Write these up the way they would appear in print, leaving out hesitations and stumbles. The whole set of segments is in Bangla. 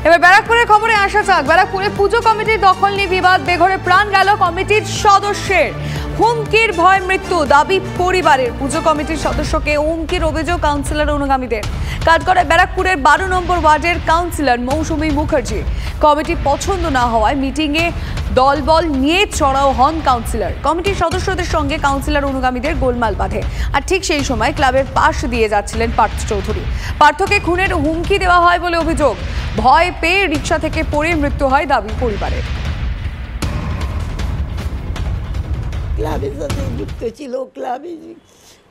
এবার ব্যারাকপুরের খবরে আসা যাক। ব্যারাকপুরে পুজো কমিটির দখল নিয়ে বিবাদ বেঘরে প্রাণ গেল কমিটির সদস্যের। হুমকির ভয় মৃত্যু দাবি পরিবারের। পুজো কমিটির সদস্যকে হুমকির অভিযোগ কাউন্সিলর অনুগামীদের। কাঠগড়ায় ব্যারাকপুরের 12 নম্বর ওয়ার্ডের কাউন্সিলর মৌসুমী মুখার্জি। কমিটি পছন্দ না হওয়ায় মিটিংয়ে দলবল নিয়ে চড়াও হন কাউন্সিলর। কমিটির সদস্যদের সঙ্গে কাউন্সিলর অনুগামীদের গোলমাল বাঁধে। আর ঠিক সেই সময় ক্লাবের পাশ দিয়ে যাচ্ছিলেন পার্থ চৌধুরী। পার্থকে খুনের হুমকি দেওয়া হয় বলে অভিযোগ। ভয় পেয়ে রিকশা থেকে পড়ে মৃত্যু হয় দাবি পরিবারের। ক্লাবের সাথে যুক্ত ছিল,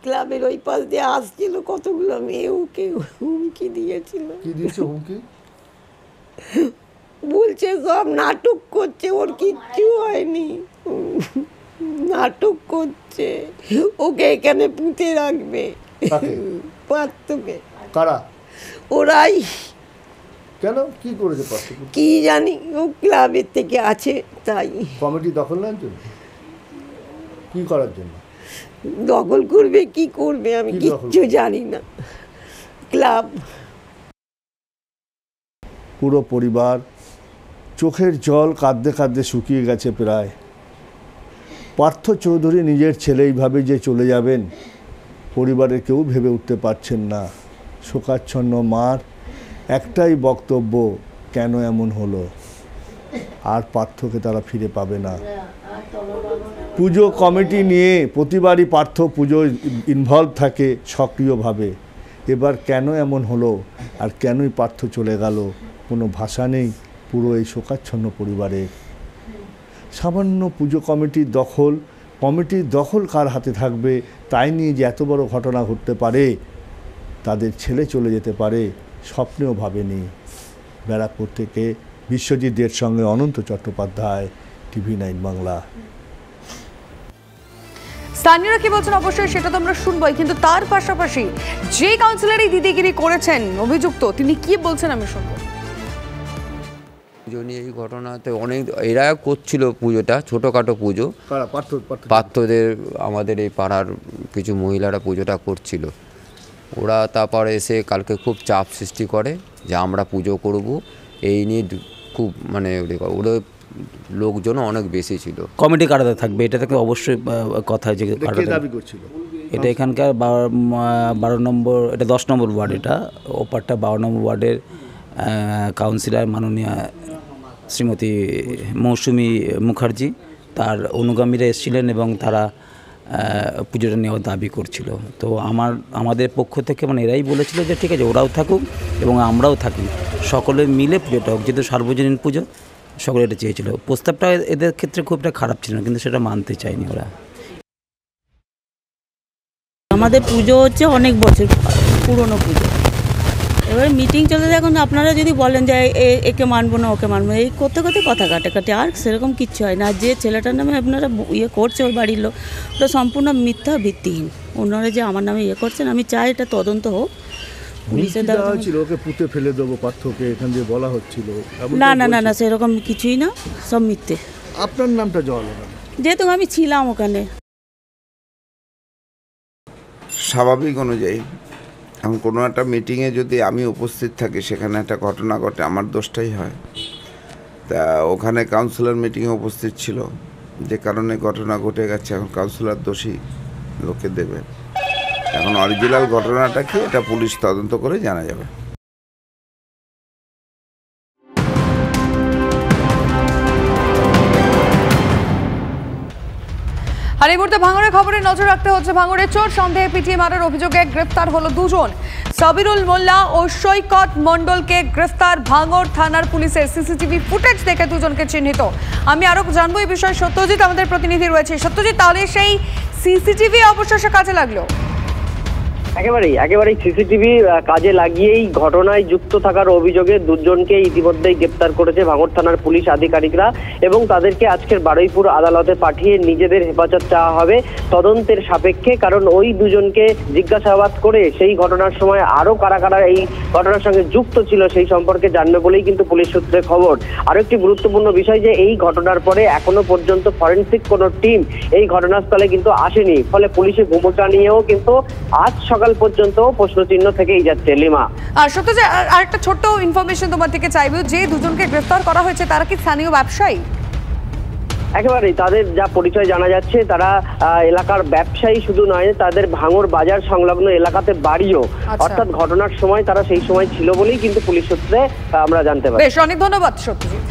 ক্লাবের ওই পাশ দিয়ে আসছিল কতগুলো মেয়ে, ওকে হুমকি দিয়েছিল। কি দিয়েছে হুমকি? বলছে সব নাটক করছে, ওর কিচ্ছু হয়নি, নাটক করছে, ওকে এখানে পুঁতে রাখবে। পার্থকে। কারা? ওরাই। কেন, কি করেছে পার্থ? কি জানি, ও ক্লাবের থেকে আছে তাই। কমিটি দখল নেন জন্য? কি করার জন্য? দখল করবে, কি করবে আমি কিচ্ছু জানি না। ক্লাব। পুরো পরিবার চোখের জল কাঁদতে কাঁদতে শুকিয়ে গেছে প্রায়। পার্থ চৌধুরী নিজের ছেলে এইভাবে যে চলে যাবেন পরিবারের কেউ ভেবে উঠতে পারছেন না। শোকাচ্ছন্ন মার একটাই বক্তব্য, কেন এমন হলো, আর পার্থকে তারা ফিরে পাবে না। পুজো কমিটি নিয়ে প্রতিবারই পার্থ পুজোয় ইনভলভ থাকে সক্রিয়ভাবে। এবার কেন এমন হলো আর কেনই পার্থ চলে গেল, কোনো ভাষা নেই পুরো এই শোকাচ্ছন্ন পরিবারের। সামান্য পুজো কমিটির দখল কার হাতে থাকবে তাই নিয়ে যে এত বড় ঘটনা ঘটতে পারে, তাদের ছেলে চলে যেতে পারে স্বপ্নেও ভাবেনি। ব্যারাকপুর থেকে বিশ্বজিৎদের সঙ্গে অনন্ত চট্টোপাধ্যায়, TV9 বাংলা। স্থানীয়রা কি বলছেন অবশ্যই সেটা তো আমরা শুনবই, কিন্তু তার পাশাপাশি যে কাউন্সিলর এই দিদিগিরি করেছেন অভিযুক্ত, তিনি কি বলছেন আমি শুনবো। পুজো নিয়ে এই ঘটনাতে অনেক এরা করছিল পুজোটা, ছোটোখাটো পুজো। পার্থদের আমাদের এই পাড়ার কিছু মহিলারা পুজোটা করছিল। ওরা তারপর এসে কালকে খুব চাপ সৃষ্টি করে যে আমরা পুজো করব, এই নিয়ে খুব মানে ওরা লোকজন অনেক বেশি ছিল। কমিটি কাটাতে থাকবে এটা থেকে অবশ্যই কথা, যে এটা এখানকার 12 নম্বর, এটা 10 নম্বর ওয়ার্ড, এটা ওপারটা 12 নম্বর ওয়ার্ডের কাউন্সিলর মাননীয়া শ্রীমতী মৌসুমী মুখার্জি, তার অনুগামীরা এসেছিলেন এবং তারা পুজোটা নেওয়ার দাবি করছিল। তো আমাদের পক্ষ থেকে মানে এরাই বলেছিল যে ঠিক আছে ওরাও থাকুক এবং আমরাও থাকি, সকলে মিলে পুজোটা হোক, যেহেতু সার্বজনীন পুজো সকলে এটা চেয়েছিল। প্রস্তাবটা এদের ক্ষেত্রে খুব একটা খারাপ ছিল না, কিন্তু সেটা মানতে চায়নি ওরা। আমাদের পুজো হচ্ছে অনেক বছর পুরনো পুজো, এবারে মিটিং চলে যায়। এখন আপনারা যদি বলেন যে একে মানবো না ওকে মানবো, এই করতে করতে কথা কাটাকাটি, আর সেরকম কিচ্ছু হয় না। যে ছেলেটার নামে আপনারা করছে ওর বাড়ির লোক, ওটা সম্পূর্ণ মিথ্যা ভিত্তিহীন। ওনারা যে আমার নামে করছেন, আমি চাই এটা তদন্ত হোক। পুলিশের ওকে পুঁতে ফেলে দেবো পার্থকে এখান দিয়ে বলা হচ্ছিল। না না না না, সেরকম কিছুই না, সব মিথ্যে। আপনার নামটা জল, যেহেতু আমি ছিলাম ওখানে। স্বাভাবিক অনুযায়ী এখন কোনো একটা মিটিংয়ে যদি আমি উপস্থিত থাকি, সেখানে একটা ঘটনা ঘটে, আমার দোষটাই হয়। তা ওখানে কাউন্সিলর মিটিংয়ে উপস্থিত ছিল, যে কারণে ঘটনা ঘটে গেছে। এখন কাউন্সিলর দোষী লোকে দেবে। এখন অরিজিনাল ঘটনাটা কি, এটা পুলিশ তদন্ত করে জানা যাবে। আর এই মুহূর্তে ভাঙড়ের খবরে নজর রাখতে হচ্ছে। ভাঙড়ের চোর সন্দেহে পিটিয়ে মারার অভিযোগে গ্রেফতার হলো দুজন। সাবিরুল মোল্লা ও সৈকত মণ্ডলকে গ্রেফতার ভাঙড় থানার পুলিশের। সিসিটিভি ফুটেজ দেখে দুজনকে চিহ্নিত। আমি আরো জানবো এই বিষয়ে, সত্যজিৎ আমাদের প্রতিনিধি রয়েছে। সত্যজিৎ, তাহলে সেই সিসিটিভি অবশেষে কাজে লাগলো? একেবারেই সিসিটিভি কাজে লাগিয়েই ঘটনায় যুক্ত থাকার অভিযোগে দুজনকে ইতিমধ্যেই গ্রেপ্তার করেছে ভাঙড় থানার পুলিশ আধিকারিকরা, এবং তাদেরকে আজকের বারুইপুর আদালতে পাঠিয়ে নিজেদের হেফাজত চাওয়া হবে তদন্তের সাপেক্ষে। কারণ ওই দুজনকে জিজ্ঞাসাবাদ করে সেই ঘটনার সময় আরো কারা কারা এই ঘটনার সঙ্গে যুক্ত ছিল সেই সম্পর্কে জানবে বলেই কিন্তু পুলিশ সূত্রে খবর। আরো একটি গুরুত্বপূর্ণ বিষয় যে এই ঘটনার পরে এখনো পর্যন্ত ফরেনসিক কোনো টিম এই ঘটনাস্থলে কিন্তু আসেনি, ফলে পুলিশের ভূমিকা নিয়েও কিন্তু আজ সকালে সকাল পর্যন্ত প্রশ্নচিহ্ন থেকেই যাচ্ছে। লিমা, আর সত্যি যে আরেকটা ছোট্ট ইনফরমেশন তোমার থেকে চাইবো, যে দুজনকে গ্রেফতার করা হয়েছে তারা কি স্থানীয় ব্যবসায়ী? একেবারেই, তাদের যা পরিচয় জানা যাচ্ছে তারা এলাকার ব্যবসায়ী শুধু নয়, তাদের ভাঙড় বাজার সংলগ্ন এলাকাতে বাড়িও। অর্থাৎ ঘটনার সময় তারা সেই সময় ছিল বলেই কিন্তু পুলিশ সূত্রে আমরা জানতে পারি। বেশ, অনেক ধন্যবাদ সত্যজিৎ।